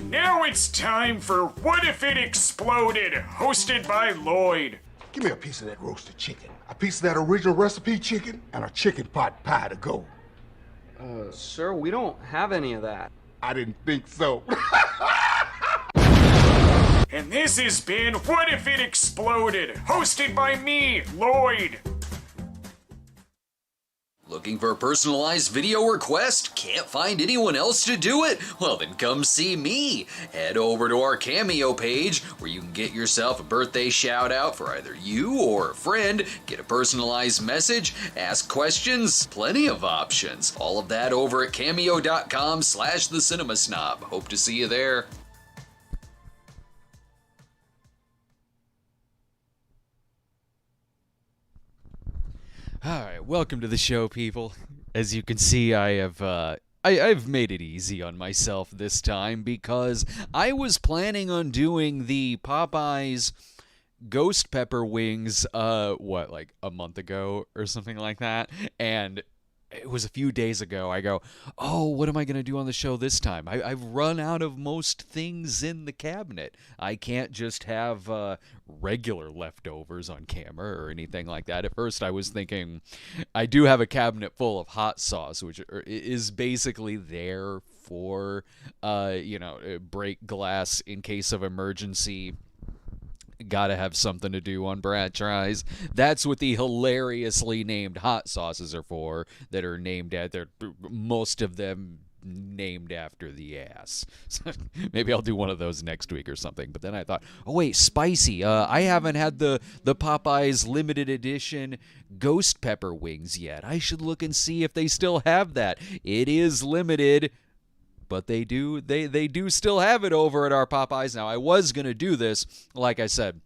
Now it's time for What If It Exploded, hosted by Lloyd. Give me a piece of that roasted chicken, a piece of that original recipe chicken, and a chicken pot pie to go. Sir, we don't have any of that. I didn't think so. And this has been What If It Exploded, hosted by me, Lloyd. Looking for a personalized video request? Can't find anyone else to do it? Well, then come see me. Head over to our Cameo page where you can get yourself a birthday shout out for either you or a friend, get a personalized message, ask questions, plenty of options. All of that over at cameo.com/thecinemasnob. Hope to see you there. Alright, welcome to the show, people. As you can see, I've made it easy on myself this time because I was planning on doing the Popeyes ghost pepper wings, like a month ago or something like that, and it was a few days ago. I go, oh, what am I going to do on the show this time? I've run out of most things in the cabinet. I can't just have regular leftovers on camera or anything like that. At first, I was thinking I do have a cabinet full of hot sauce, which is basically there for, break glass in case of emergency. Gotta have something to do on Brad Tries. That's what the hilariously named hot sauces are for, that are named after, most of them named after the ass. So maybe I'll do one of those next week or something. But then I thought, oh wait, spicy. I haven't had the Popeyes limited edition ghost pepper wings yet. I should look and see if they still have that. It is limited, but they do still have it over at our Popeyes. Now, I was going to do this, like I said,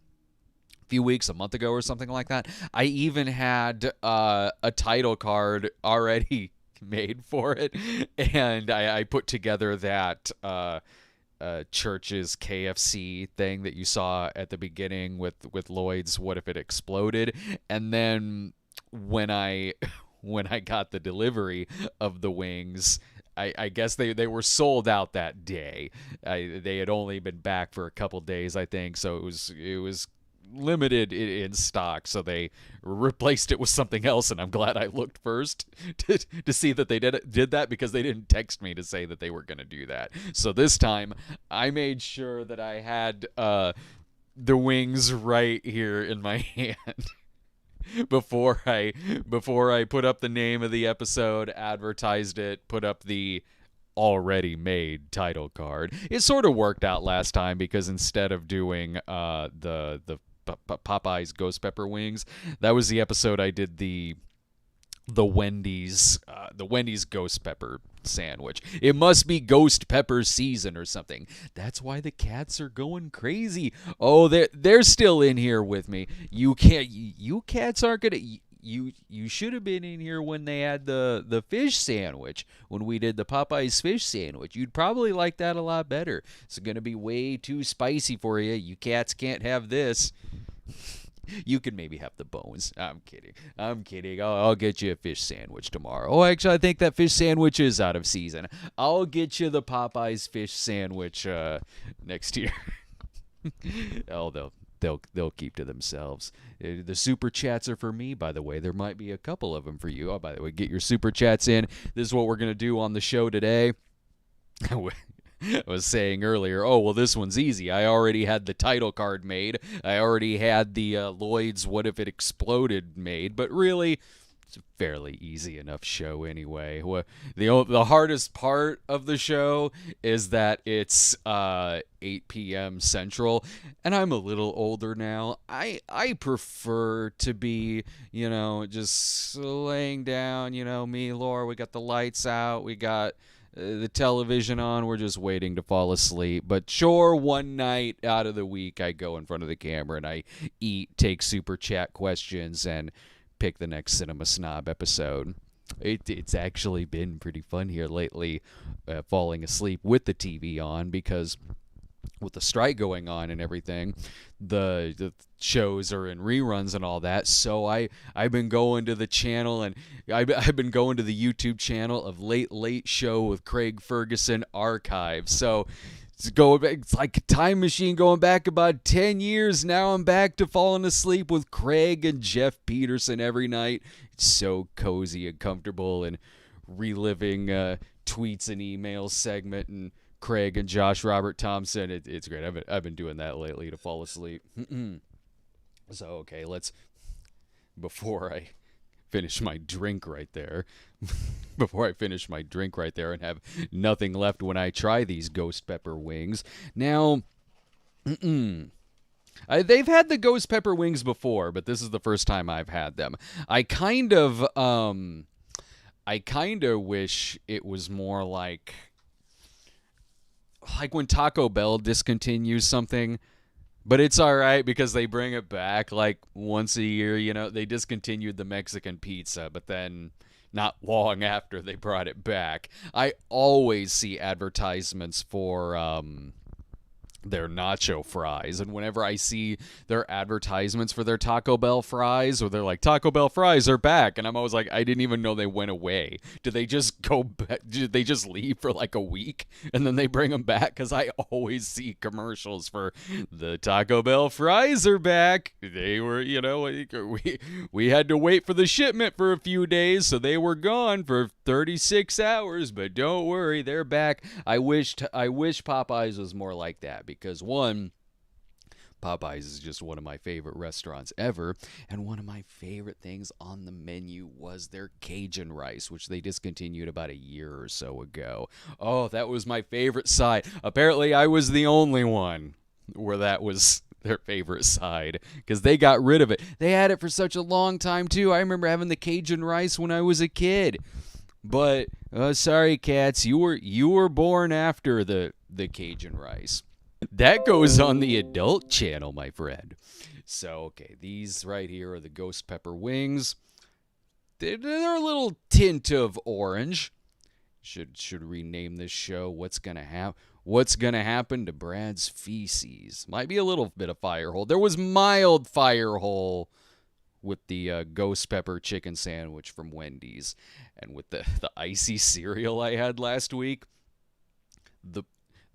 a month ago or something like that. I even had a title card already made for it, and I put together that Church's KFC thing that you saw at the beginning with Lloyd's What If It Exploded, and then when I got the delivery of the wings, I guess they were sold out that day. They had only been back for a couple days, I think, so it was limited in stock, so they replaced it with something else, and I'm glad I looked first to see that they did that, because they didn't text me to say that they were going to do that. So this time, I made sure that I had the wings right here in my hand. Before I put up the name of the episode, advertised it, put up the already made title card. It sort of worked out last time, because instead of doing the Popeyes ghost pepper wings, that was the episode I did the Wendy's ghost pepper sandwich. It must be ghost pepper season or something. That's why the cats are going crazy. Oh, they're still in here with me. You cats aren't gonna. You should have been in here when they had the fish sandwich, when we did the Popeyes fish sandwich. You'd probably like that a lot better. It's gonna be way too spicy for you. You cats can't have this. You can maybe have the bones. I'm kidding. I'll get you a fish sandwich tomorrow. Oh, actually, I think that fish sandwich is out of season. I'll get you the Popeyes fish sandwich next year. Oh, they'll keep to themselves. The super chats are for me, by the way. There might be a couple of them for you. Oh, by the way, get your super chats in. This is what we're gonna do on the show today. I was saying earlier, oh, well, this one's easy. I already had the title card made. I already had the Lloyd's What If It Exploded made. But really, it's a fairly easy enough show anyway. The hardest part of the show is that it's 8 p.m. Central, and I'm a little older now. I prefer to be, just laying down, me, Laura, we got the lights out, we got the television on, we're just waiting to fall asleep. But sure, one night out of the week, I go in front of the camera and I eat, take super chat questions, and pick the next Cinema Snob episode. It's actually been pretty fun here lately, falling asleep with the TV on, because with the strike going on and everything, the shows are in reruns and all that. So I've been going to the channel, and I've been going to the YouTube channel of Late Show with Craig Ferguson Archive. So It's like a time machine going back about 10 years. Now I'm back to falling asleep with Craig and Jeff Peterson every night. It's so cozy and comfortable, and reliving tweets and emails segment and Craig and Josh Robert Thompson. It's great. I've been doing that lately to fall asleep. So, okay, before I finish my drink right there, and have nothing left when I try these ghost pepper wings. Now, they've had the ghost pepper wings before, but this is the first time I've had them. I kind of wish it was more like when Taco Bell discontinues something. But it's all right because they bring it back like once a year. You know, they discontinued the Mexican pizza, but then not long after they brought it back. I always see advertisements for their nacho fries, and whenever I see their advertisements for their Taco Bell fries, or they're like, Taco Bell fries are back, and I'm always like, I didn't even know they went away. Did they just go back? Did they just leave for like a week and then they bring them back? Because I always see commercials for the Taco Bell fries are back. They were, we had to wait for the shipment for a few days, so they were gone for 36 hours, but don't worry, they're back. I wish Popeyes was more like that, because one, Popeyes is just one of my favorite restaurants ever, and one of my favorite things on the menu was their Cajun rice, which they discontinued about a year or so ago. Oh, that was my favorite side. Apparently, I was the only one where that was their favorite side, because they got rid of it. They had it for such a long time, too. I remember having the Cajun rice when I was a kid. But, sorry, cats, you were born after the Cajun rice. That goes on the adult channel, my friend. So, okay, these right here are the ghost pepper wings. They're a little tint of orange. Should rename this show What's Gonna Happen to Brad's Feces. Might be a little bit of fire hole. There was mild fire hole with the ghost pepper chicken sandwich from Wendy's, and with the icy cereal I had last week.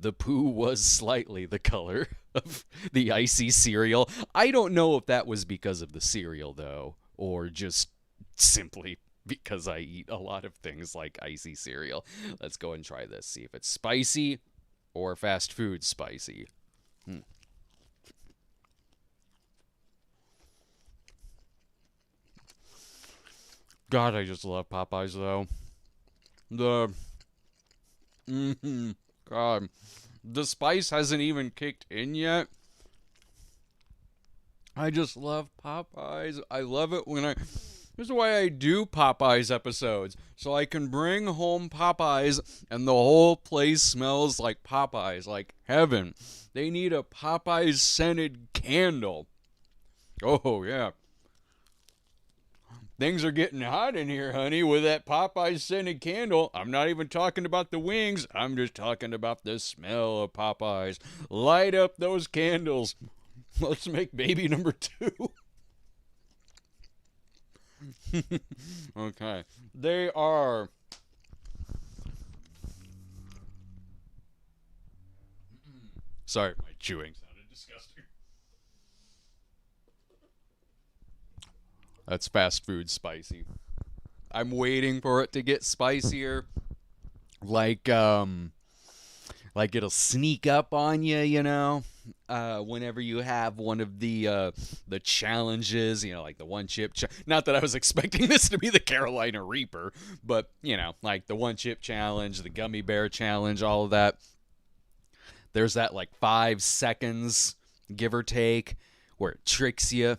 The poo was slightly the color of the icy cereal. I don't know if that was because of the cereal, though, or just simply because I eat a lot of things like icy cereal. Let's go and try this, see if it's spicy or fast food spicy. God, I just love Popeyes, though. God, the spice hasn't even kicked in yet. I just love Popeyes. I love it when this is why I do Popeyes episodes, so I can bring home Popeyes and the whole place smells like Popeyes, like heaven. They need a Popeyes scented candle. Oh, yeah. Things are getting hot in here, honey, with that Popeyes scented candle. I'm not even talking about the wings. I'm just talking about the smell of Popeyes. Light up those candles. Let's make baby number 2. Okay. They are... Sorry, my chewing sounded disgusting. That's fast food spicy. I'm waiting for it to get spicier. Like it'll sneak up on you, whenever you have one of the challenges, like the one chip. Not that I was expecting this to be the Carolina Reaper, but, like the one chip challenge, the gummy bear challenge, all of that. There's that like 5 seconds, give or take, where it tricks you.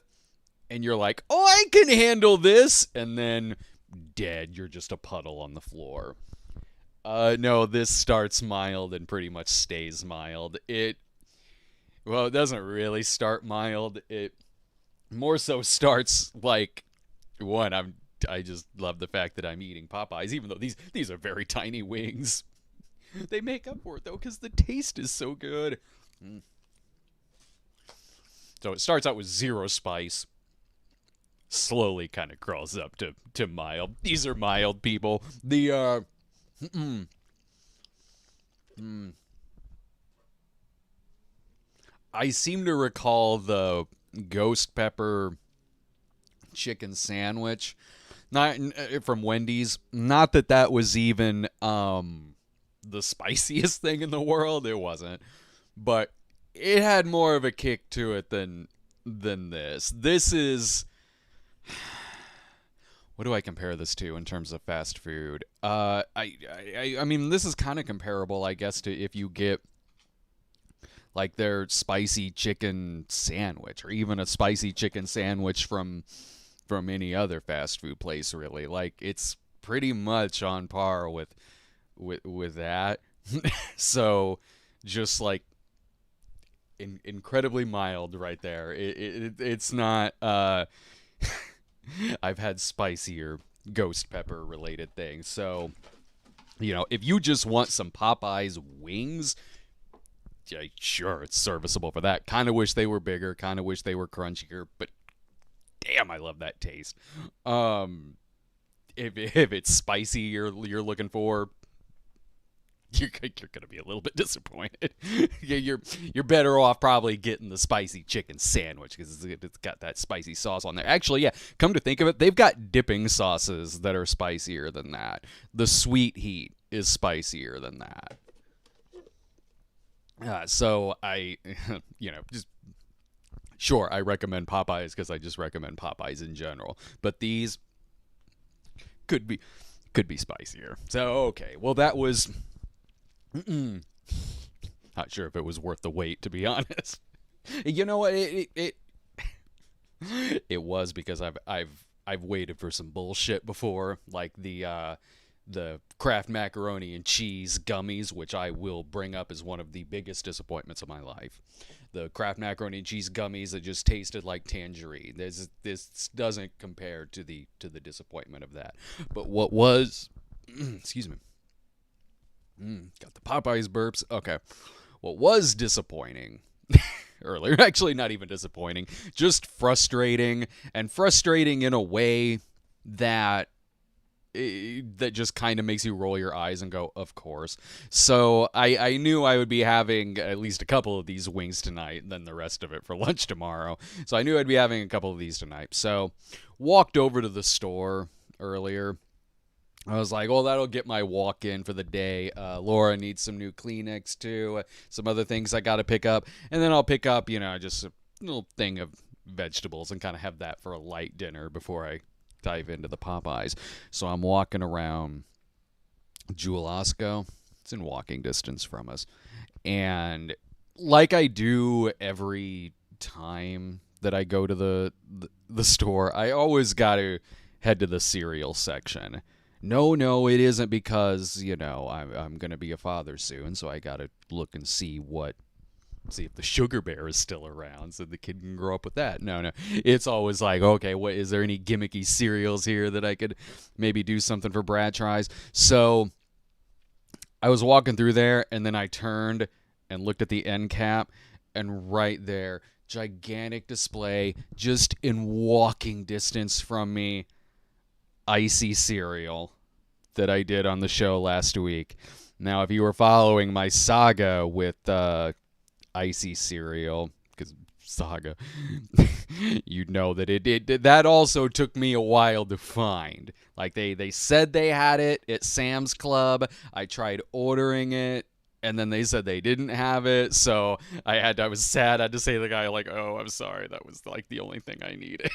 And you're like, oh, I can handle this. And then dead. You're just a puddle on the floor. No, this starts mild and pretty much stays mild. It doesn't really start mild. It more so starts like, I just love the fact that I'm eating Popeyes, even though these are very tiny wings. They make up for it, though, because the taste is so good. So it starts out with 0 spice. Slowly kind of crawls up to mild. These are mild, people. I seem to recall the ghost pepper chicken sandwich, not from Wendy's. Not that that was even the spiciest thing in the world. It wasn't, but it had more of a kick to it than this. This is, what do I compare this to in terms of fast food? I mean, this is kind of comparable, I guess, to if you get like their spicy chicken sandwich, or even a spicy chicken sandwich from any other fast food place, really. Like, it's pretty much on par with that. So just like incredibly mild right there. It's not I've had spicier ghost pepper related things. So, you know, if you just want some Popeyes wings, yeah, sure, it's serviceable for that. Kind of wish they were bigger, kind of wish they were crunchier, but damn, I love that taste. If it's spicy you're looking for, you're gonna be a little bit disappointed. You're better off probably getting the spicy chicken sandwich because it's got that spicy sauce on there. Actually, yeah, come to think of it, they've got dipping sauces that are spicier than that. The sweet heat is spicier than that. So I, just sure, I recommend Popeyes because I just recommend Popeyes in general. But these could be spicier. So okay, well that was. Not sure if it was worth the wait, to be honest. You know what? It was, because I've waited for some bullshit before, like the Kraft macaroni and cheese gummies, which I will bring up as one of the biggest disappointments of my life. The Kraft macaroni and cheese gummies that just tasted like tangerine. This doesn't compare to the disappointment of that. But what was, excuse me. Got the Popeyes burps. Okay. What was disappointing earlier, actually not even disappointing, just frustrating, and frustrating in a way that just kind of makes you roll your eyes and go, of course. So I knew I would be having at least a couple of these wings tonight, and then the rest of it for lunch tomorrow. So I knew I'd be having a couple of these tonight. So walked over to the store earlier. I was like, well, that'll get my walk in for the day. Laura needs some new Kleenex too, some other things I got to pick up. And then I'll pick up, just a little thing of vegetables and kind of have that for a light dinner before I dive into the Popeyes. So I'm walking around Jewel Osco. It's in walking distance from us. And like I do every time that I go to the store, I always got to head to the cereal section. No, it isn't because, I'm going to be a father soon, so I got to look and see if the Sugar Bear is still around so the kid can grow up with that. No. It's always like, okay, is there any gimmicky cereals here that I could maybe do something for Brad tries? So I was walking through there, and then I turned and looked at the end cap, and right there, gigantic display, just in walking distance from me, icy cereal that I did on the show last week. Now, if you were following my saga with icy cereal, because saga, you'd know that that also took me a while to find. Like they said they had it at Sam's Club. I tried ordering it, and then they said they didn't have it. So I was sad. I had to say to the guy, like, oh, I'm sorry, that was like the only thing I needed.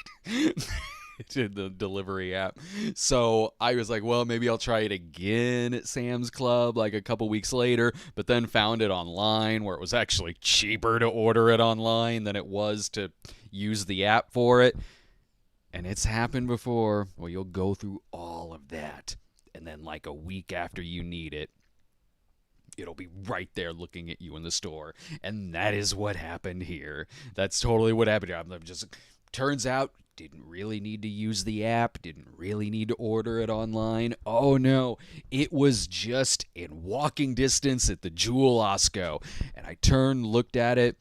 To the delivery app. So I was like, well, maybe I'll try it again at Sam's Club like a couple weeks later, but then found it online where it was actually cheaper to order it online than it was to use the app for it. And it's happened before. Well, you'll go through all of that, and then like a week after you need it, it'll be right there looking at you in the store. And that is what happened here. That's totally what happened here. I'm just, turns out, didn't really need to use the app, didn't really need to order it online. Oh no, it was just in walking distance at the Jewel Osco. And I turned, looked at it,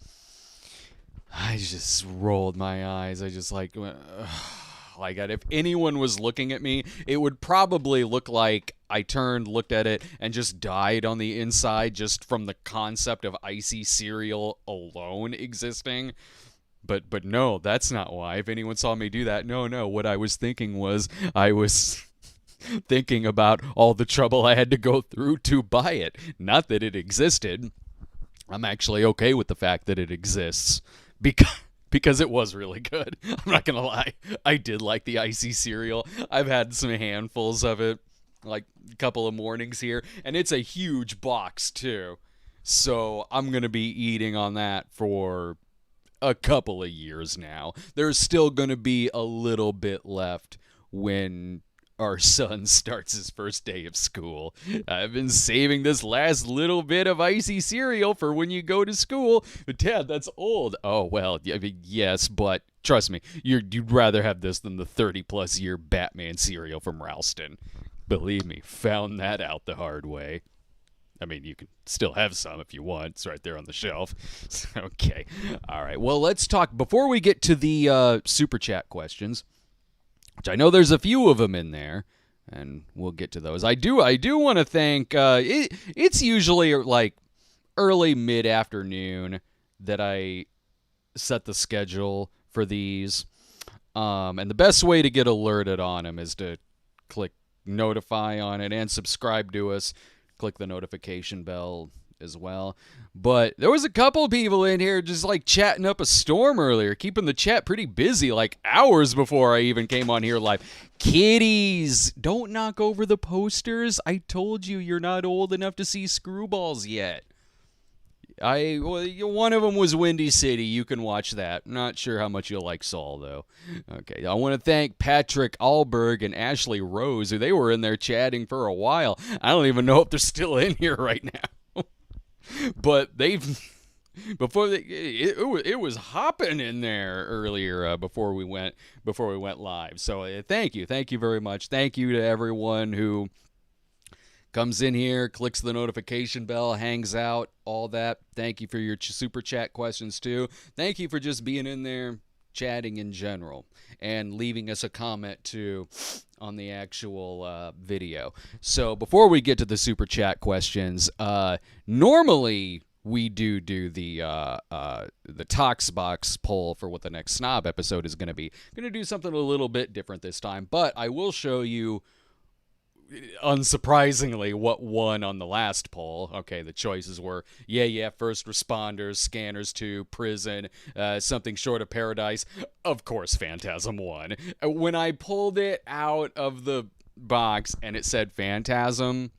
I just rolled my eyes. I just like if anyone was looking at me, it would probably look like I turned, looked at it, and just died on the inside just from the concept of icy cereal alone existing. But no, that's not why. If anyone saw me do that, no. What I was thinking was I was thinking about all the trouble I had to go through to buy it. Not that it existed. I'm actually okay with the fact that it exists because it was really good. I'm not going to lie. I did like the icy cereal. I've had some handfuls of it, like a couple of mornings here, and it's a huge box too. So I'm going to be eating on that for a couple of years now. There's still going to be a little bit left when our son starts his first day of school. I've been saving this last little bit of icy cereal for when you go to school. But Dad, that's old. Oh, well, I mean, yes, but trust me, you'd rather have this than the 30-plus year Batman cereal from Ralston. Believe me, found that out the hard way. I mean, you can still have some if you want. It's right there on the shelf. Okay. All right. Well, let's talk. Before we get to the Super Chat questions, which I know there's a few of them in there, and we'll get to those. I do want to thank, it's usually like early mid-afternoon that I set the schedule for these. And the best way to get alerted on them is to click notify on it and subscribe to us. Click the notification bell as well. But there was a couple people in here just like chatting up a storm earlier, keeping the chat pretty busy, like hours before I even came on here live. Kiddies, don't knock over the posters. I told you you're not old enough to see Screwballs yet. One of them was Windy City. You can watch that. Not sure how much you'll like Saul, though. Okay, I want to thank Patrick Alberg and Ashley Rose, who they were in there chatting for a while. I don't even know if they're still in here right now. But it was hopping in there earlier before we went live. So thank you very much. Thank you to everyone who comes in here, clicks the notification bell, hangs out, all that. Thank you for your super chat questions too. Thank you for just being in there, chatting in general, and leaving us a comment too on the actual video. So before we get to the super chat questions, normally we do the Toxbox poll for what the next Snob episode is going to be. I'm going to do something a little bit different this time, but I will show you, unsurprisingly, what won on the last poll. Okay, the choices were first responders, scanners 2, prison, something short of paradise. Of course, Phantasm won. When I pulled it out of the box and it said Phantasm,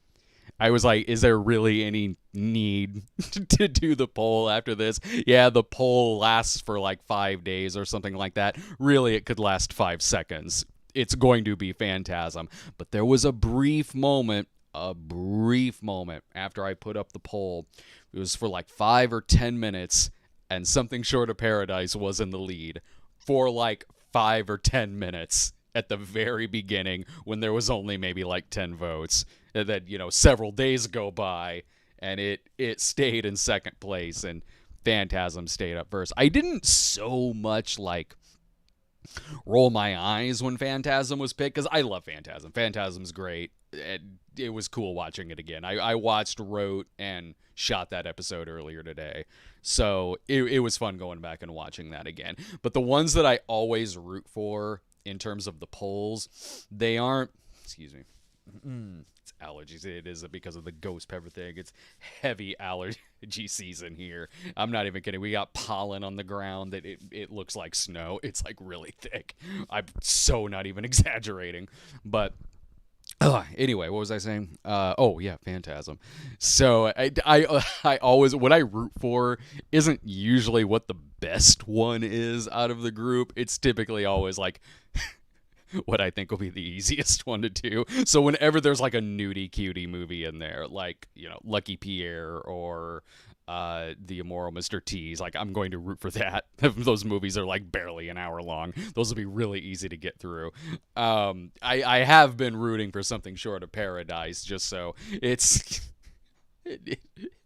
I was like, is there really any need to do the poll after this? Yeah, the poll lasts for like 5 days or something like that. Really, it could last 5 seconds. It's going to be Phantasm. But there was a brief moment after I put up the poll. It was for like 5 or 10 minutes, and Something Short of Paradise was in the lead for like 5 or 10 minutes at the very beginning when there was only maybe like 10 votes. And then, several days go by, and it stayed in second place, and Phantasm stayed up first. I didn't so much like roll my eyes when Phantasm was picked, because I love Phantasm. Phantasm's great. It was cool watching it again. I watched, wrote, and shot that episode earlier today. So it was fun going back and watching that again. But the ones that I always root for in terms of the polls, they aren't... Excuse me. It's allergies. It is because of the ghost pepper thing. It's heavy allergy season here. I'm not even kidding. We got pollen on the ground that it looks like snow. It's like really thick. I'm so not even exaggerating. But anyway, what was I saying? Phantasm. So I always, what I root for isn't usually what the best one is out of the group. It's typically always like what I think will be the easiest one to do. So whenever there's like a nudie cutie movie in there, like, Lucky Pierre or The Immoral Mr. T's, like, I'm going to root for that. Those movies are like barely an hour long. Those will be really easy to get through. I have been rooting for Something Short of Paradise, just so it's...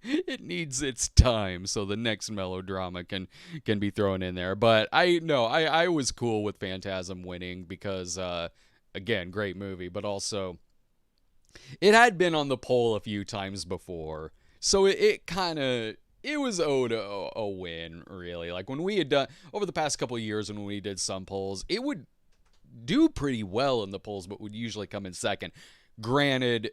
It needs its time, so the next melodrama can be thrown in there. But I was cool with Phantasm winning because, again, great movie, but also It had been on the poll a few times before, so it was owed a win, really. Like when we had done over the past couple of years when we did some polls, it would do pretty well in the polls, but would usually come in second. Granted,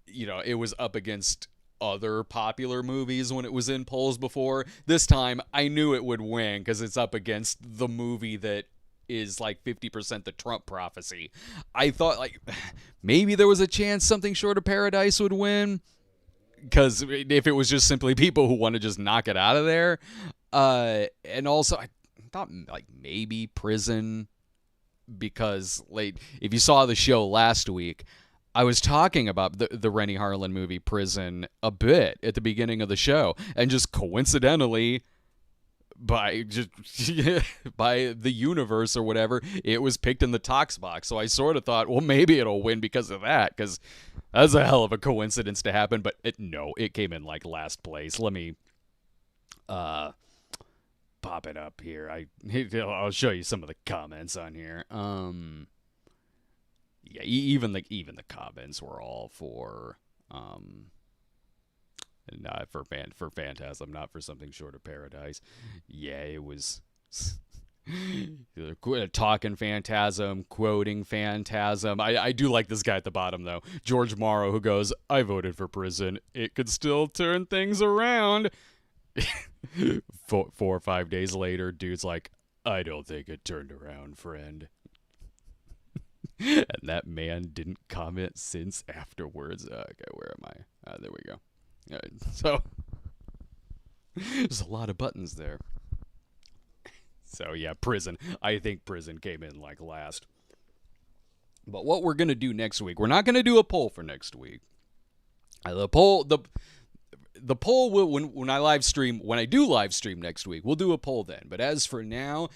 it was up against other popular movies when it was in polls before. This time, I knew it would win because it's up against the movie that is like 50% the Trump prophecy. I thought like maybe there was a chance Something Short of Paradise would win, because if it was just simply people who want to just knock it out of there. And also I thought like maybe Prison, because like if you saw the show last week, I was talking about the Rennie Harlan movie Prison a bit at the beginning of the show, and just coincidentally, by the universe or whatever, it was picked in the talks box. So I sort of thought, well, maybe it'll win because of that, because that's a hell of a coincidence to happen. But it came in like last place. Let me pop it up here. I'll show you some of the comments on here. Yeah, even the comments were all for not for Phantasm, not for Something Short of Paradise. Yeah, it was talking Phantasm, quoting Phantasm. I do like this guy at the bottom, though. George Morrow, who goes, I voted for Prison. It could still turn things around. 4 or 5 days later, dude's like, I don't think it turned around, friend. And that man didn't comment since afterwards. Okay, where am I? There we go. So there's a lot of buttons there. So yeah, Prison. I think Prison came in like last. But what we're gonna do next week, we're not gonna do a poll for next week. The poll will, when I do live stream next week, we'll do a poll then. But as for now,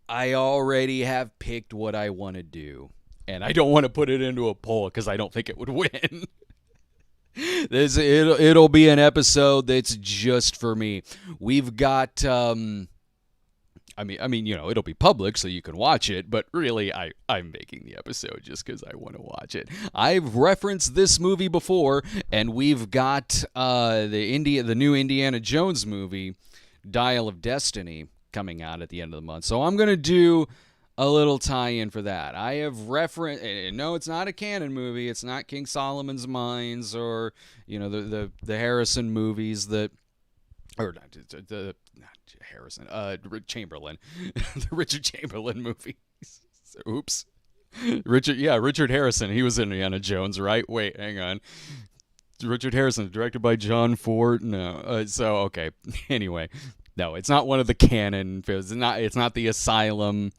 I already have picked what I want to do, and I don't want to put it into a poll because I don't think it would win. It'll be an episode that's just for me. We've got it'll be public so you can watch it, but really I'm making the episode just because I want to watch it. I've referenced this movie before, and we've got the new Indiana Jones movie, Dial of Destiny, coming out at the end of the month. So I'm going to do a little tie-in for that. I have referenced, no, it's not a canon movie. It's not King Solomon's Mines or, the Harrison movies that, or not Harrison, Chamberlain, the Richard Chamberlain movies. Oops. Richard Harrison. He was in Indiana Jones, right? Wait, hang on. Richard Harrison, directed by John Ford. No. Okay. Anyway, no, it's not one of the canon films. It's not the Asylum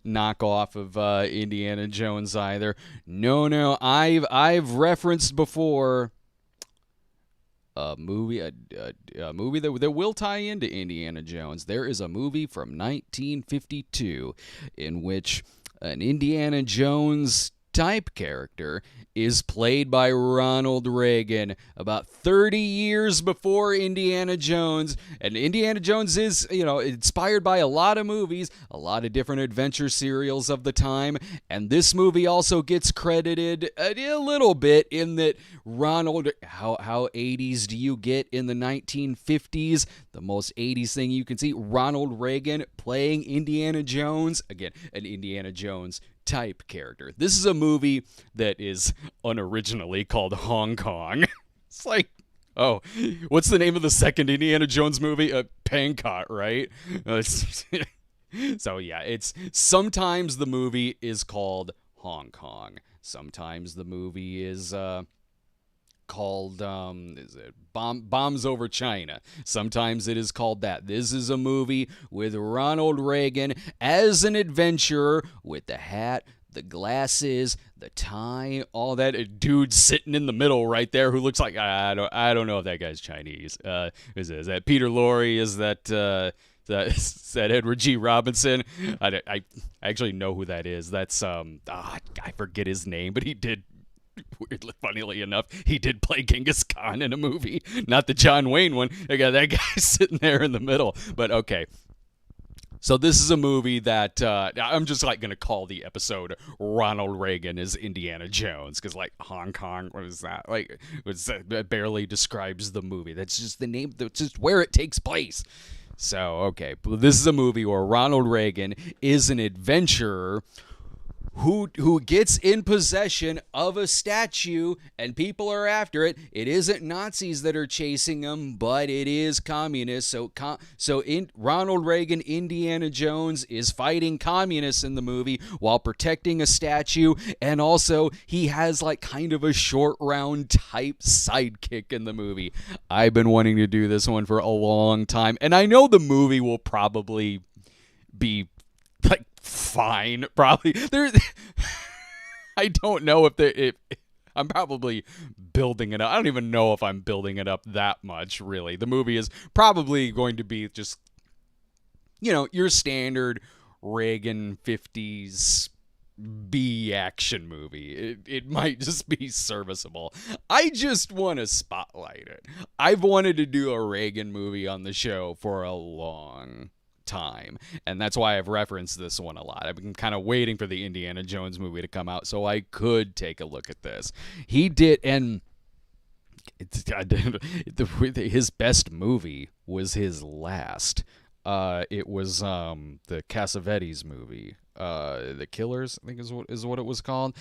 knockoff of Indiana Jones either. No, I've referenced before a movie that will tie into Indiana Jones. There is a movie from 1952 in which an Indiana Jones type character is played by Ronald Reagan about 30 years before Indiana Jones. And Indiana Jones is, inspired by a lot of movies, a lot of different adventure serials of the time. And this movie also gets credited a little bit in that Ronald, how 80s do you get in the 1950s? The most 80s thing you can see, Ronald Reagan playing Indiana Jones. Again, an Indiana Jones type character. This is a movie that is unoriginally called Hong Kong. It's like, oh, what's the name of the second Indiana Jones movie? Pankot, right? So yeah, it's sometimes the movie is called Hong Kong. Sometimes the movie is called Bombs Over China. Sometimes it is called that. This is a movie with Ronald Reagan as an adventurer with the hat, the glasses, the tie, all that. Dude sitting in the middle right there who looks like, I don't know if that guy's Chinese. Is that Peter Lorre? Is that Edward G. Robinson? I actually know who that is. That's I forget his name, but he did. Weirdly, funnily enough, he did play Genghis Khan in a movie, not the John Wayne one. I got that guy sitting there in the middle. But okay, So this is a movie that I'm just like gonna call the episode Ronald Reagan is Indiana Jones, because like Hong Kong, what is that? Like that barely describes the movie. That's just the name. That's just where it takes place. So okay, this is a movie where Ronald Reagan is an adventurer who gets in possession of a statue, and people are after it. It isn't Nazis that are chasing him, but it is communists. So Ronald Reagan, Indiana Jones, is fighting communists in the movie while protecting a statue, and also he has like kind of a short round type sidekick in the movie. I've been wanting to do this one for a long time, and I know the movie will probably be like fine, probably. I don't know if I'm probably building it up. I don't even know if I'm building it up that much, really. The movie is probably going to be just, your standard Reagan 50s B action movie. It might just be serviceable. I just want to spotlight it. I've wanted to do a Reagan movie on the show for a long time, and that's why I've referenced this one a lot. I've been kind of waiting for the Indiana Jones movie to come out so I could take a look at this. He did, and his best movie was his last. It was the Cassavetes movie, The Killers, I think is what it was called.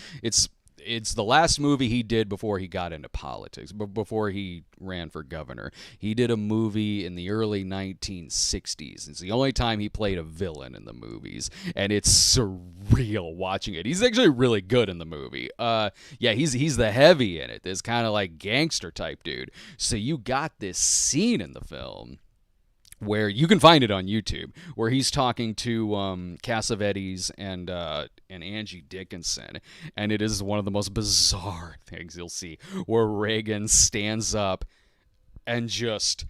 It's the last movie he did before he got into politics, before he ran for governor. He did a movie in the early 1960s. It's the only time he played a villain in the movies, and it's surreal watching it. He's actually really good in the movie. He's the heavy in it, this kind of like gangster type dude. So you got this scene in the film where you can find it on YouTube, where he's talking to Cassavetes and Angie Dickinson, and it is one of the most bizarre things you'll see, where Reagan stands up and just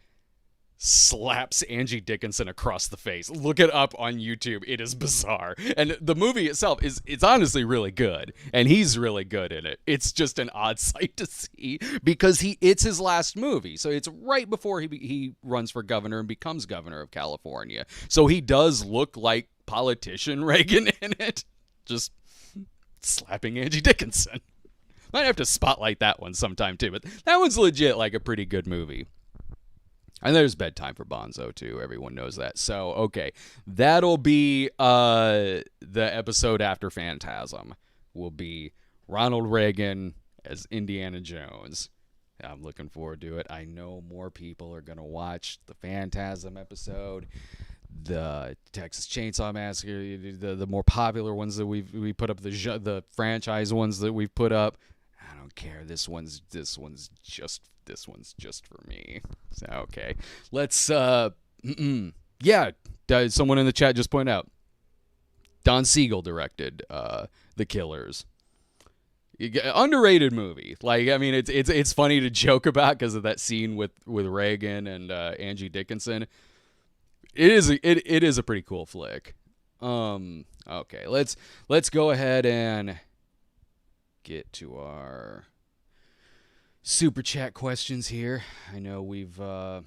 slaps Angie Dickinson across the face. Look it up on YouTube. It is bizarre. And the movie itself it's honestly really good, and he's really good in it. It's just an odd sight to see because it's his last movie. So it's right before he runs for governor and becomes governor of California. So he does look like politician Reagan in it, just slapping Angie Dickinson. Might have to spotlight that one sometime too, but that one's legit like a pretty good movie. And there's Bedtime for Bonzo, too. Everyone knows that. So, okay. That'll be the episode after Phantasm. Will be Ronald Reagan as Indiana Jones. I'm looking forward to it. I know more people are going to watch the Phantasm episode, the Texas Chainsaw Massacre, the more popular ones that we put up, the franchise ones that we've put up. I don't care. This one's just for me. So okay, let's someone in the chat just pointed out Don Siegel directed The Killers. Underrated movie. Like, I mean, it's funny to joke about because of that scene with Reagan and Angie Dickinson. It is a pretty cool flick. Okay, let's go ahead and get to our super chat questions here. I know we got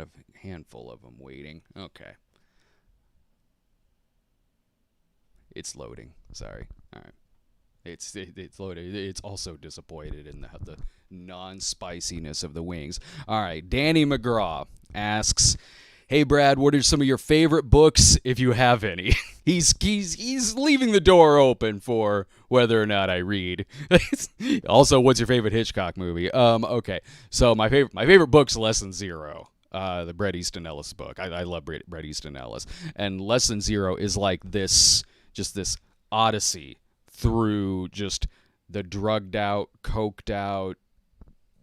a handful of them waiting. Okay. It's loading. Sorry. All right. It's loaded. It's also disappointed in the non-spiciness of the wings. All right. Danny McGraw asks, "Hey Brad, what are some of your favorite books, if you have any?" He's leaving the door open for whether or not I read. Also, what's your favorite Hitchcock movie? Okay. So my favorite book's Lesson Zero. The Bret Easton Ellis book. I love Bret Easton Ellis. And Lesson Zero is like this odyssey through just the drugged out, coked out,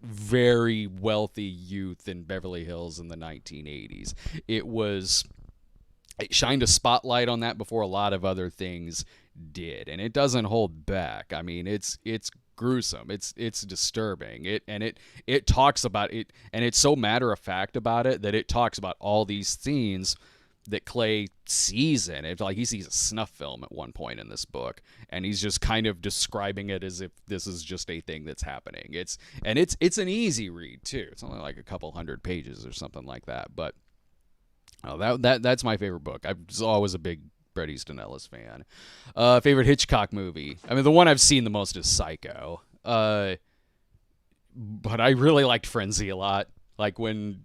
very wealthy youth in Beverly Hills in the 1980s. It shined a spotlight on that before a lot of other things did, and it doesn't hold back. I mean, it's gruesome. It's disturbing. It talks about it, and it's so matter of fact about it that it talks about all these scenes that Clay sees in it. Like, he sees a snuff film at one point in this book, and he's just kind of describing it as if this is just a thing that's happening. It's an easy read too. It's only like a couple hundred pages or something like that, but Oh, that's my favorite book. I was always a big Bret Easton Ellis fan. Favorite Hitchcock movie? I mean, the one I've seen the most is Psycho. But I really liked Frenzy a lot. Like when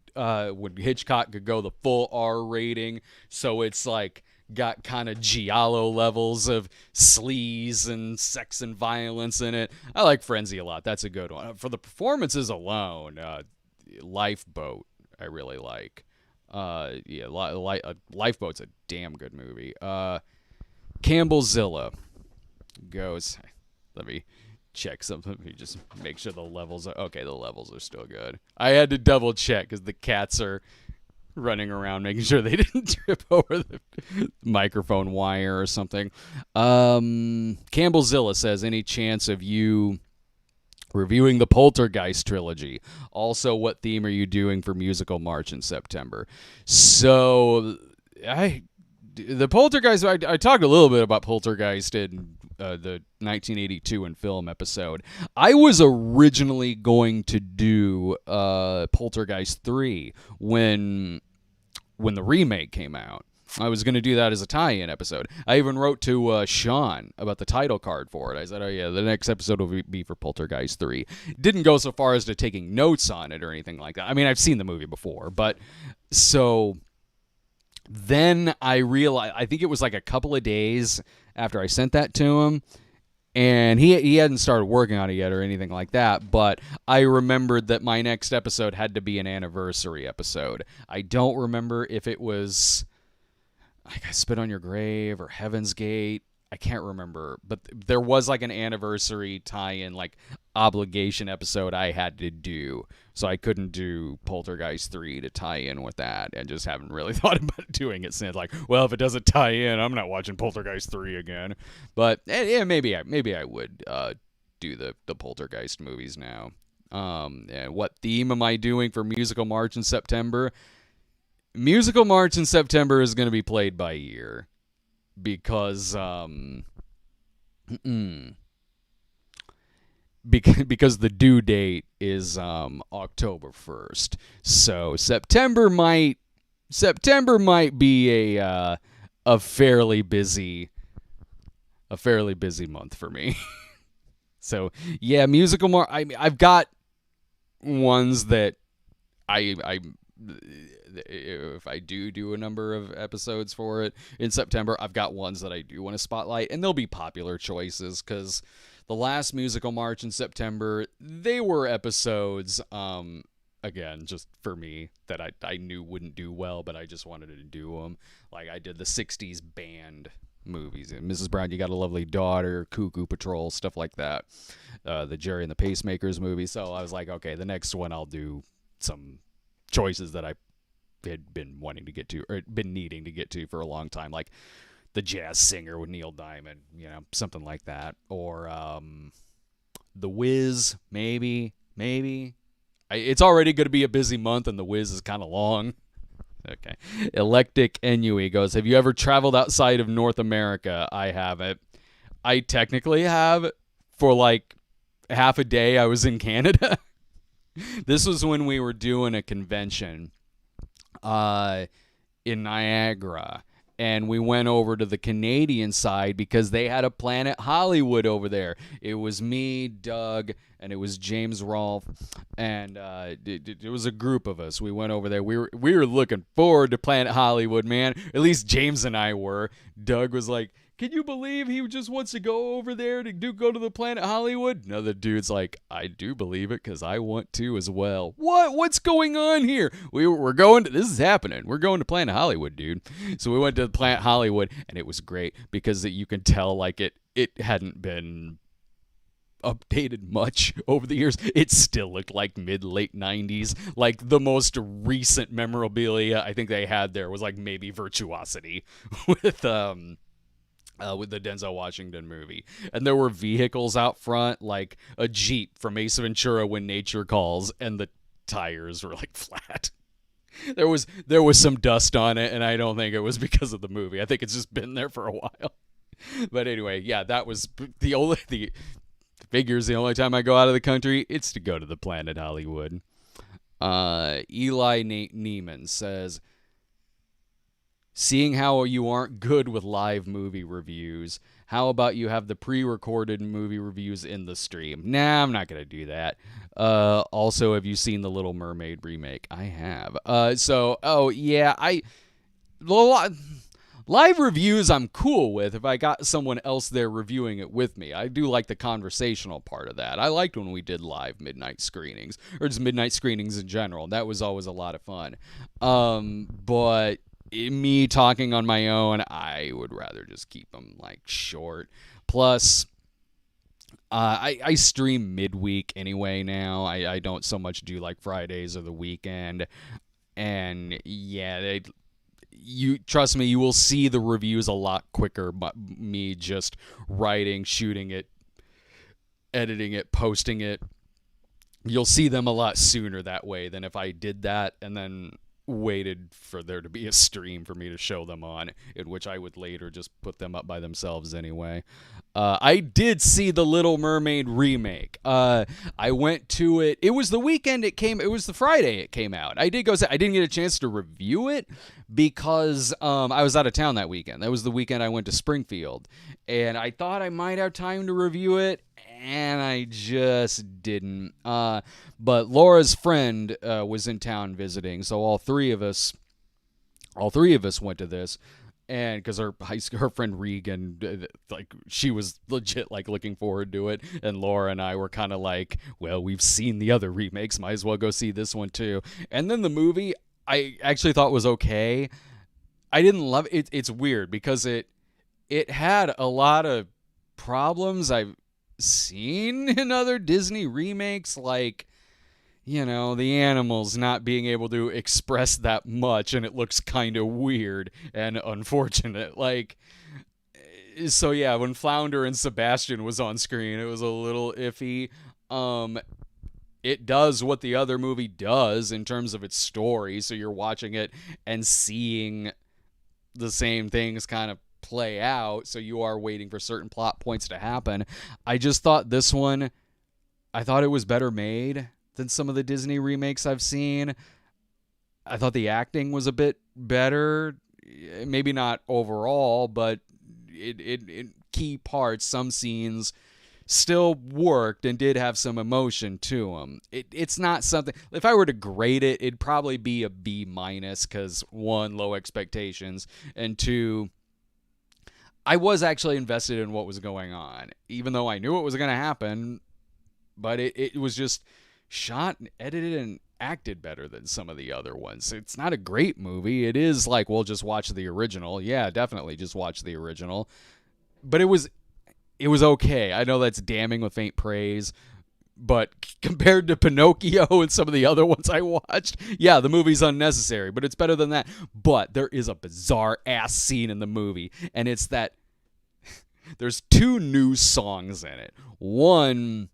Hitchcock could go the full R rating, so it's like got kind of giallo levels of sleaze and sex and violence in it. I like Frenzy a lot. That's a good one. For the performances alone, Lifeboat I really like. Lifeboat's a damn good movie. Campbellzilla goes. Let me check something. Let me just make sure the levels are okay. The levels are still good. I had to double check because the cats are running around making sure they didn't trip over the microphone wire or something. Campbellzilla says, any chance of you reviewing the Poltergeist trilogy? Also, what theme are you doing for Musical March in September? So, the Poltergeist, I talked a little bit about Poltergeist in the 1982 in film episode. I was originally going to do Poltergeist 3 when the remake came out. I was going to do that as a tie-in episode. I even wrote to Sean about the title card for it. I said, oh yeah, the next episode will be for Poltergeist 3. Didn't go so far as to taking notes on it or anything like that. I mean, I've seen the movie before, but so then I realized, I think it was like a couple of days after I sent that to him, and he hadn't started working on it yet or anything like that, but I remembered that my next episode had to be an anniversary episode. I don't remember if it was like I Spit on Your Grave or Heaven's Gate. I can't remember, but there was like an anniversary tie-in, like obligation episode I had to do, so I couldn't do Poltergeist 3 to tie in with that, and just haven't really thought about doing it since. Like, well, if it doesn't tie in, I'm not watching Poltergeist 3 again. But yeah, maybe I would do the Poltergeist movies now. And what theme am I doing for Musical March in September? Musical March in September is going to be played by ear. Because because the due date is October 1st. So September might be a fairly busy month for me. So, yeah, Musical March, I've got ones that if I do a number of episodes for it in September, I've got ones that I do want to spotlight, and they'll be popular choices, because the last Musical March in September, they were episodes, again, just for me, that I knew wouldn't do well, but I just wanted to do them. Like, I did the 60s band movies, and Mrs. Brown, You Got a Lovely Daughter, Cuckoo Patrol, stuff like that, the Jerry and the Pacemakers movie, so I was like, okay, the next one I'll do some choices that I had been wanting to get to, or been needing to get to for a long time, like The Jazz Singer with Neil Diamond, something like that, or The Wiz, maybe. It's already going to be a busy month, and The Wiz is kind of long. Okay. Electic Enui goes, have you ever traveled outside of North America? I haven't. I technically have. For like half a day, I was in Canada. This was when we were doing a convention in Niagara, and we went over to the Canadian side because they had a Planet Hollywood over there. It was me, Doug, and it was James Rolfe, and it was a group of us. We went over there. We were looking forward to Planet Hollywood, man. At least James and I were. Doug was like, can you believe he just wants to go over there to go to the Planet Hollywood? Another dude's like, I do believe it because I want to as well. What's going on here? We're going to, this is happening. We're going to Planet Hollywood, dude. So we went to Planet Hollywood, and it was great because you can tell like it hadn't been updated much over the years. It still looked like mid-late 90s. Like the most recent memorabilia I think they had there was like maybe Virtuosity with the Denzel Washington movie. And there were vehicles out front, like a Jeep from Ace Ventura When Nature Calls, and the tires were like flat. There was some dust on it, and I don't think it was because of the movie. I think it's just been there for a while. But anyway, yeah, that was the figures the only time I go out of the country, it's to go to the Planet Hollywood. Eli Neiman says, seeing how you aren't good with live movie reviews, how about you have the pre-recorded movie reviews in the stream? Nah, I'm not going to do that. Also, have you seen the Little Mermaid remake? I have. Live reviews I'm cool with if I got someone else there reviewing it with me. I do like the conversational part of that. I liked when we did live midnight screenings, or just midnight screenings in general. That was always a lot of fun. But me talking on my own, I would rather just keep them like short. Plus, I stream midweek anyway now. I don't so much do like Fridays or the weekend. And yeah, you trust me, you will see the reviews a lot quicker. But me just writing, shooting it, editing it, posting it, you'll see them a lot sooner that way than if I did that and then waited for there to be a stream for me to show them on, in which I would later just put them up by themselves anyway. I did see the Little Mermaid remake. I went to it. It was the weekend it came. It was the Friday it came out. I did go. I didn't get a chance to review it because I was out of town that weekend. That was the weekend I went to Springfield, and I thought I might have time to review it, and I just didn't. But Laura's friend was in town visiting, so all three of us went to this. And because her friend Regan, like, she was legit like looking forward to it, and Laura and I were kind of like, well, we've seen the other remakes, might as well go see this one too. And then the movie, I actually thought was okay. I didn't love it. It's weird because it had a lot of problems I've seen in other Disney remakes, like, you know, the animals not being able to express that much, and it looks kind of weird and unfortunate. Like, so yeah, when Flounder and Sebastian was on screen, it was a little iffy. It does what the other movie does in terms of its story, so you're watching it and seeing the same things kind of play out, so you are waiting for certain plot points to happen. I just thought this one, I thought it was better made than some of the Disney remakes I've seen. I thought the acting was a bit better. Maybe not overall, but in key parts, some scenes still worked and did have some emotion to them. It's not something, if I were to grade it, it'd probably be a B-, because one, low expectations, and two, I was actually invested in what was going on, even though I knew it was going to happen, but it was just shot and edited and acted better than some of the other ones. It's not a great movie. It is like, well, just watch the original. Yeah, definitely just watch the original. But it was okay. I know that's damning with faint praise, but compared to Pinocchio and some of the other ones I watched, yeah, the movie's unnecessary, but it's better than that. But there is a bizarre ass scene in the movie, and it's that there's two new songs in it. One,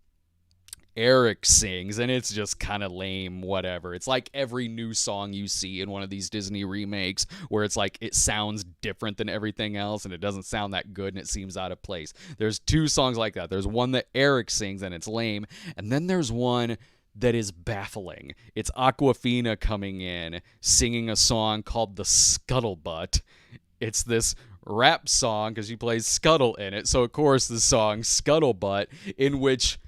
Eric sings, and it's just kind of lame, whatever. It's like every new song you see in one of these Disney remakes where it's like it sounds different than everything else and it doesn't sound that good and it seems out of place. There's two songs like that. There's one that Eric sings and it's lame, and then there's one that is baffling. It's Aquafina coming in singing a song called The Scuttlebutt. It's this rap song because she plays Scuttle in it, so of course the song Scuttlebutt, in which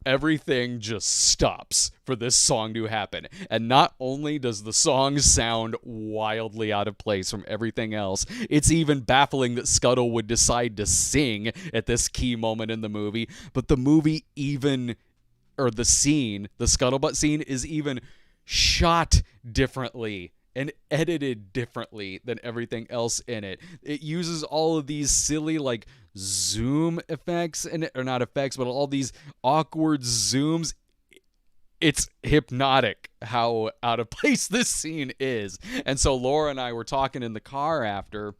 everything just stops for this song to happen. And not only does the song sound wildly out of place from everything else, it's even baffling that Scuttle would decide to sing at this key moment in the movie. But the movie even, or the scene, the Scuttlebutt scene, is even shot differently and edited differently than everything else in it. It uses all of these silly, like, zoom effects, or not effects, but all these awkward zooms. It's hypnotic how out of place this scene is. And so Laura and I were talking in the car after,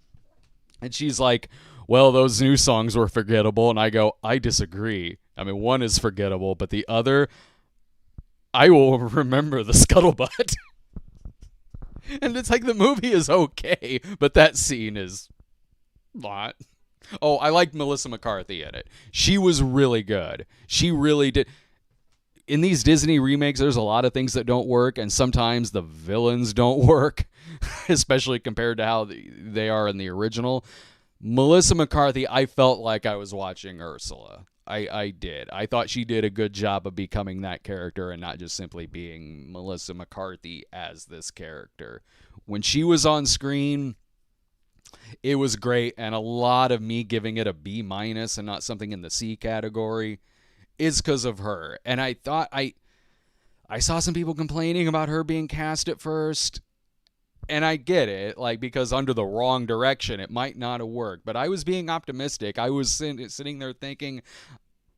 and she's like, well, those new songs were forgettable. And I go, I disagree. I mean, one is forgettable, but the other, I will remember the Scuttlebutt. And it's like the movie is okay, but that scene is not. Oh, I liked Melissa McCarthy in it. She was really good. She really did. in these Disney remakes, there's a lot of things that don't work, and sometimes the villains don't work, especially compared to how they are in the original. Melissa McCarthy, I felt like I was watching Ursula. I did. I thought she did a good job of becoming that character and not just simply being Melissa McCarthy as this character. When she was on screen, it was great, and a lot of me giving it a B- and not something in the C category is because of her. And I thought I saw some people complaining about her being cast at first, and I get it, like, because under the wrong direction, it might not have worked. But I was being optimistic. I was sitting there thinking,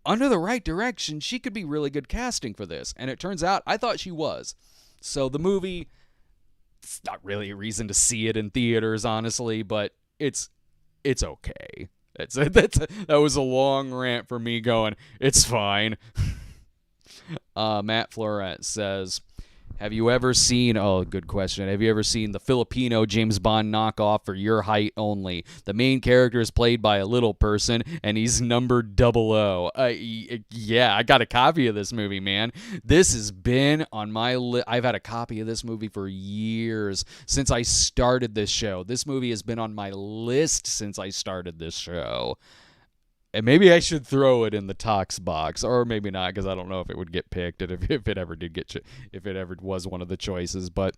under the right direction, she could be really good casting for this. And it turns out I thought she was. So the movie, it's not really a reason to see it in theaters, honestly, but it's okay. That was a long rant for me going, it's fine. Matt Florent says, have you ever seen, oh, good question, have you ever seen the Filipino James Bond knockoff For Your Height Only? The main character is played by a little person, and he's numbered 00. Yeah, I got a copy of this movie, man. This has been on my list. I've had a copy of this movie for years, since I started this show. This movie has been on my list since I started this show. And maybe I should throw it in the Tox box, or maybe not, because I don't know if it would get picked, and if it ever did get, if it ever was one of the choices. But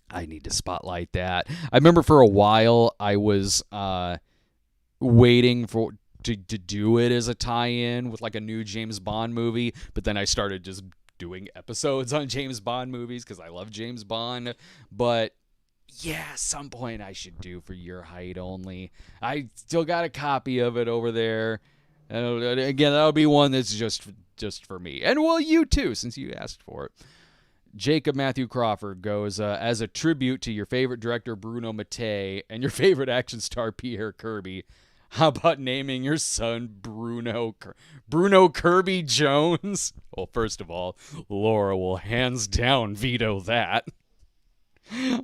I need to spotlight that. I remember for a while I was waiting to do it as a tie-in with like a new James Bond movie, but then I started just doing episodes on James Bond movies because I love James Bond. But yeah, some point I should do For Your Height Only. I still got a copy of it over there. Again, that'll be one that's just for me. And well, you too, since you asked for it. Jacob Matthew Crawford goes, as a tribute to your favorite director, Bruno Mattei, and your favorite action star, Pierre Kirby, how about naming your son Bruno Kirby Jones? Well, first of all, Laura will hands down veto that.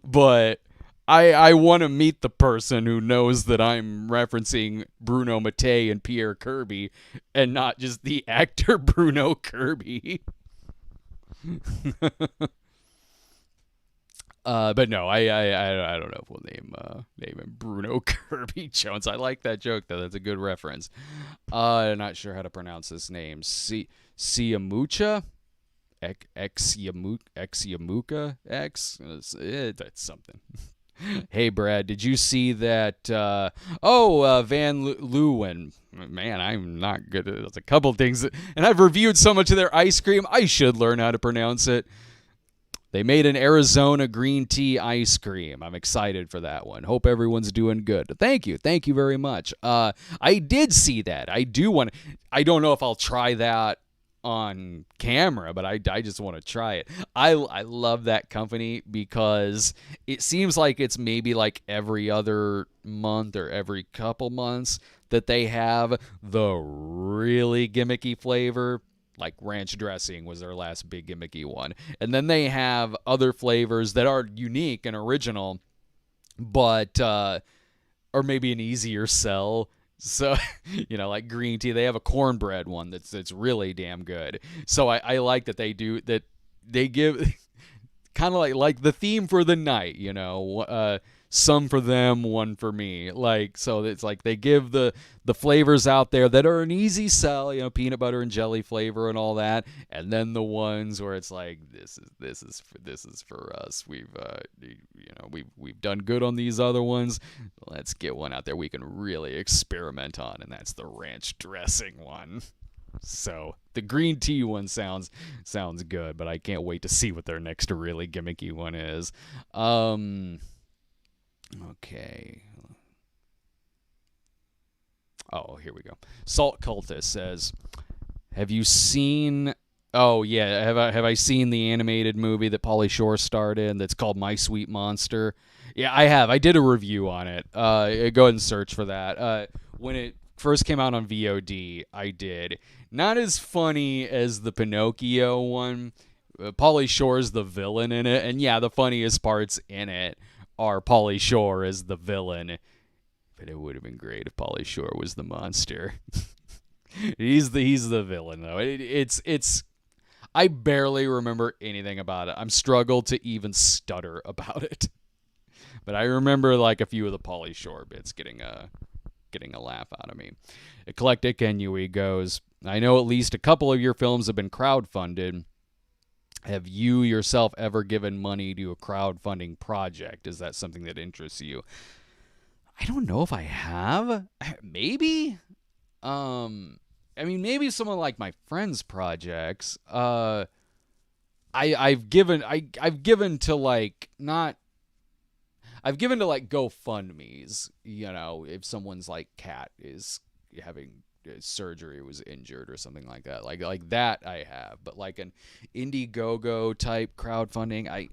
But I want to meet the person who knows that I'm referencing Bruno Mattei and Pierre Kirby and not just the actor Bruno Kirby. But no, I don't know if we'll name him Bruno Kirby Jones. I like that joke though. That's a good reference. I'm not sure how to pronounce this name. Siamucha? Yamuka X? That's something. Hey, Brad, did you see that? Van Leeuwen. Man, I'm not good at it. There's a couple things. And I've reviewed so much of their ice cream, I should learn how to pronounce it. They made an Arizona green tea ice cream. I'm excited for that one. Hope everyone's doing good. Thank you. Thank you very much. I did see that. I don't know if I'll try that on camera, but I just want to try it. I love that company because it seems like it's maybe like every other month or every couple months that they have the really gimmicky flavor. Like ranch dressing was their last big gimmicky one. And then they have other flavors that are unique and original, but are maybe an easier sell. So, like green tea, they have a cornbread one that's really damn good. So I like that they do that. They give kind of like the theme for the night, some for them, one for me. Like, so it's like they give the flavors out there that are an easy sell, peanut butter and jelly flavor and all that, and then the ones where it's like this is for us. We've done good on these other ones. Let's get one out there we can really experiment on, and that's the ranch dressing one. So the green tea one sounds good, but I can't wait to see what their next really gimmicky one is. Okay. Oh, here we go. Salt Cultist says, have you seen... Oh, yeah. Have I seen the animated movie that Pauly Shore starred in that's called My Sweet Monster? Yeah, I have. I did a review on it. Go ahead and search for that. When it first came out on VOD, I did. Not as funny as the Pinocchio one. Pauly Shore's the villain in it. And yeah, the funniest parts in it are Pauly Shore as the villain. But it would have been great if Pauly Shore was the monster. He's the villain though. I barely remember anything about it. I'm struggled to even stutter about it. But I remember like a few of the Pauly Shore bits getting a laugh out of me. Eclectic Ennui goes, I know at least a couple of your films have been crowdfunded. Have you yourself ever given money to a crowdfunding project? Is that something that interests you? I don't know if I have. Maybe. I mean, maybe some of like my friends' projects. I've given to like not. I've given to like GoFundMe's. You know, if someone's like cat is having surgery, was injured or something like that. Like that I have, but like an Indiegogo type crowdfunding,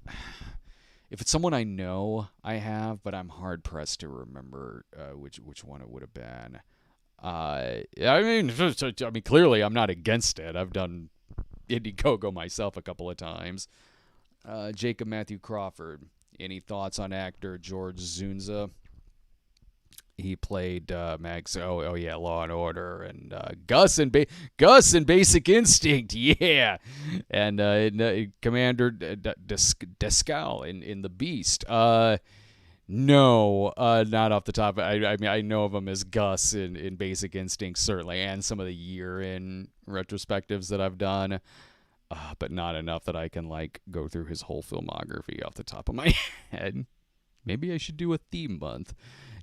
if it's someone I know, I have, but I'm hard pressed to remember which one it would have been. I mean, clearly I'm not against it. I've done Indiegogo myself a couple of times. Jacob Matthew Crawford. Any thoughts on actor George Zunza? He played Max. Oh yeah, Law and Order, and Gus and Basic Instinct. Yeah, and Commander Descal in The Beast. No, not off the top. I mean, I know of him as Gus in Basic Instinct, certainly, and some of the year-in retrospectives that I've done, but not enough that I can, like, go through his whole filmography off the top of my head. Maybe I should do a theme month.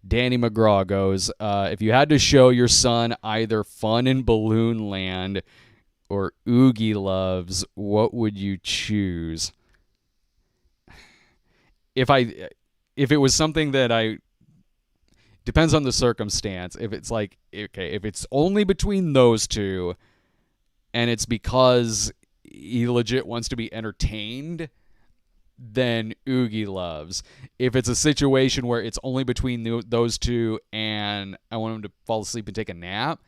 Danny McGraw goes, if you had to show your son either Fun in Balloon Land or Oogie Loves, what would you choose? If it was something that depends on the circumstance. If it's like, okay, if it's only between those two and it's because he legit wants to be entertained, then Oogie Loves. If it's a situation where it's only between those two and I want him to fall asleep and take a nap,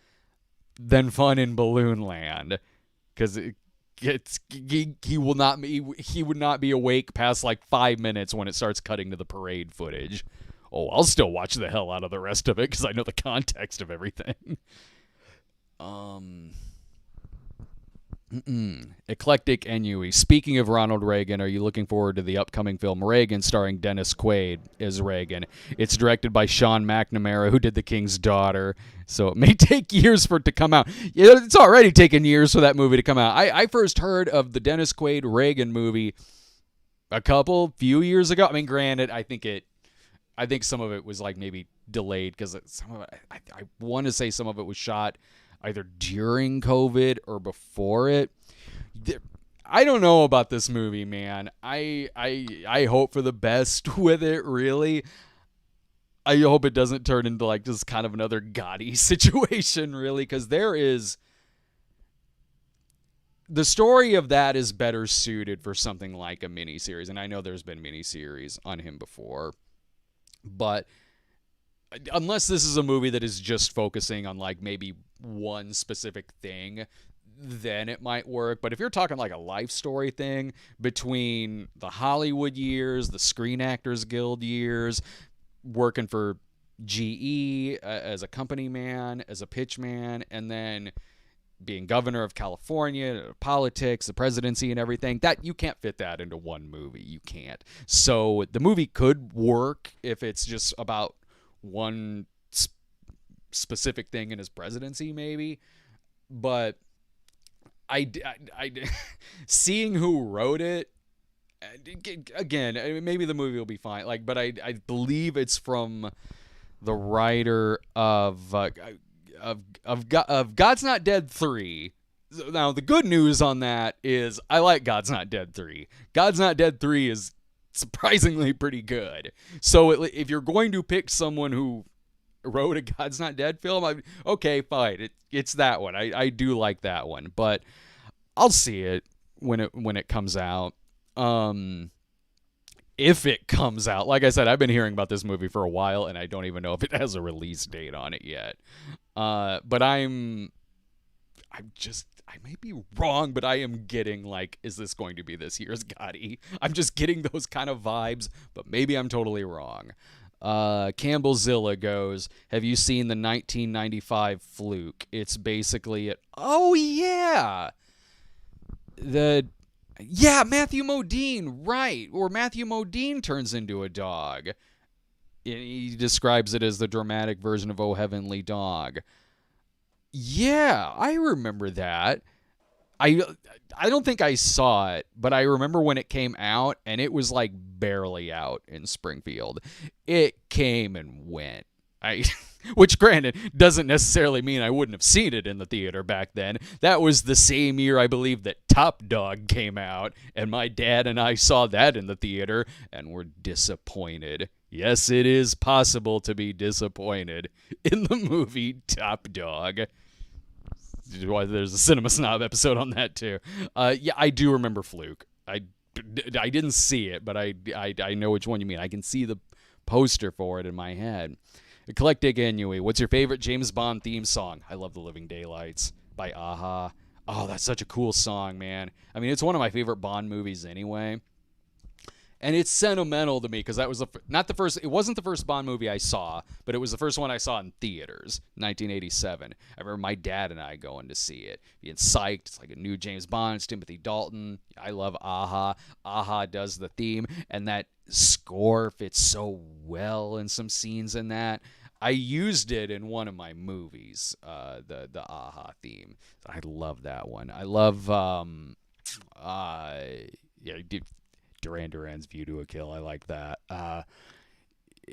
then Fun in Balloon Land. Because he would not be awake past like 5 minutes when it starts cutting to the parade footage. Oh, I'll still watch the hell out of the rest of it because I know the context of everything. Eclectic Ennui. Speaking of Ronald Reagan, are you looking forward to the upcoming film Reagan starring Dennis Quaid as Reagan? It's directed by Sean McNamara, who did The King's Daughter, so it may take years for it to come out. Yeah, it's already taken years for that movie to come out. I first heard of the Dennis Quaid Reagan movie few years ago. I mean, granted, I think some of it was like maybe delayed because some of it, I want to say some of it was shot either during COVID or before it. I don't know about this movie, man. I hope for the best with it, really. I hope it doesn't turn into like just kind of another Gotti situation, really, because the story of that is better suited for something like a miniseries, and I know there's been miniseries on him before, but unless this is a movie that is just focusing on like maybe one specific thing, then it might work. But if you're talking like a life story thing between the Hollywood years, the Screen Actors Guild years, working for GE as a company man, as a pitch man, and then being governor of California, politics, the presidency and everything, that you can't fit that into one movie. You can't. So the movie could work if it's just about one specific thing in his presidency, maybe. But I seeing who wrote it, again, maybe the movie will be fine. Like, but I believe it's from the writer of God's Not Dead 3. Now, the good news on that is I like God's Not Dead 3. God's Not Dead 3 is surprisingly pretty good. So if you're going to pick someone who wrote a God's Not Dead film, okay, fine. It's that one. I do like that one, but I'll see it when it comes out. If it comes out. Like I said, I've been hearing about this movie for a while, and I don't even know if it has a release date on it yet. But I may be wrong, but I am getting like, is this going to be this year's Gotti? I'm just getting those kind of vibes, but maybe I'm totally wrong. Campbellzilla goes, have you seen the 1995 Fluke? It's basically oh yeah. Matthew Modine, right? Or Matthew Modine turns into a dog. He describes it as the dramatic version of Oh Heavenly Dog. Yeah, I remember that. I don't think I saw it, but I remember when it came out, and it was like barely out in Springfield. It came and went. Which, granted, doesn't necessarily mean I wouldn't have seen it in the theater back then. That was the same year, I believe, that Top Dog came out, and my dad and I saw that in the theater, and were disappointed. Yes, it is possible to be disappointed in the movie Top Dog. There's a Cinema Snob episode on that, too. Yeah, I do remember Fluke. I didn't see it, but I know which one you mean. I can see the poster for it in my head. Eclectic Ennui, what's your favorite James Bond theme song? I love The Living Daylights by Aha. Oh, that's such a cool song, man. I mean, it's one of my favorite Bond movies anyway. And it's sentimental to me because that was it wasn't the first Bond movie I saw, but it was the first one I saw in theaters, 1987. I remember my dad and I going to see it, being psyched. It's like a new James Bond. It's Timothy Dalton. I love Aha. Aha does the theme, and that score fits so well in some scenes in that. I used it in one of my movies, the Aha theme. I love that one. I love Duran Duran's View to a Kill. I like that.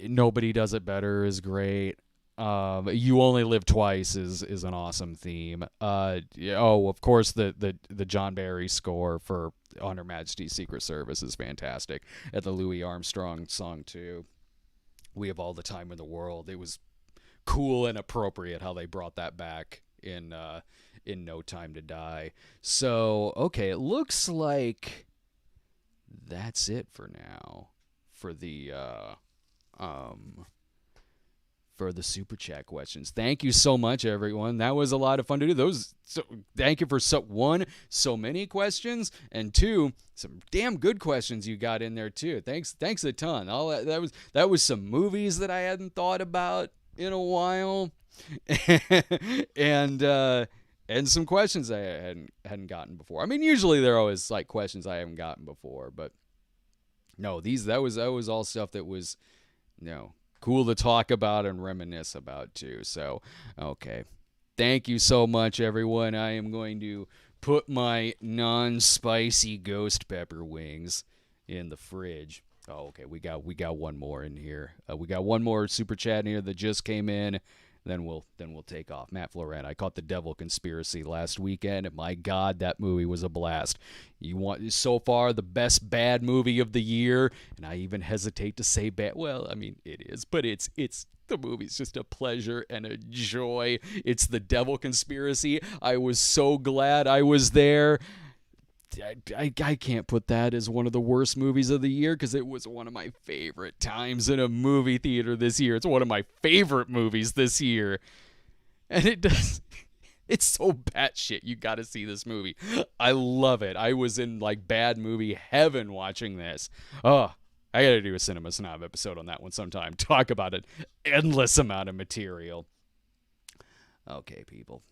Nobody Does It Better is great. You Only Live Twice is an awesome theme. Of course, the John Barry score for On Her Majesty's Secret Service is fantastic. And the Louis Armstrong song, too. We Have All the Time in the World. It was cool and appropriate how they brought that back in No Time to Die. So, okay, it looks like that's it for now for the super chat questions. Thank you so much, everyone. That was a lot of fun to do. Thank you for so many questions, and two, some damn good questions you got in there too. Thanks a ton. That was some movies that I hadn't thought about in a while, and some questions I hadn't gotten before. I mean, usually they're always like questions I haven't gotten before, but no, that was all stuff that was, cool to talk about and reminisce about too. So, okay. Thank you so much, everyone. I am going to put my non-spicy ghost pepper wings in the fridge. Oh, okay. We got one more in here. We got one more super chat in here that just came in. Then we'll take off. Matt Florent, I caught The Devil Conspiracy last weekend. My God, that movie was a blast. So far the best bad movie of the year, and I even hesitate to say bad. Well, I mean it is, but it's the movie's just a pleasure and a joy. It's The Devil Conspiracy. I was so glad I was there. I can't put that as one of the worst movies of the year because it was one of my favorite times in a movie theater this year. It's one of my favorite movies this year. And it's so batshit. You got to see this movie. I love it. I was in like bad movie heaven watching this. Oh, I got to do a Cinema Snob episode on that one sometime. Talk about an endless amount of material. Okay, people.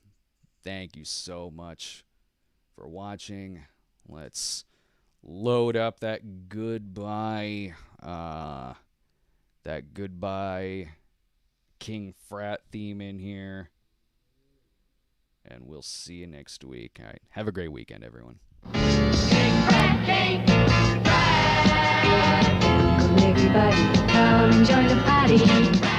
Thank you so much for watching. Let's load up that goodbye King Frat theme in here. And we'll see you next week. All right. Have a great weekend, everyone. King Frat, King Frat. Come everybody, come and join the party.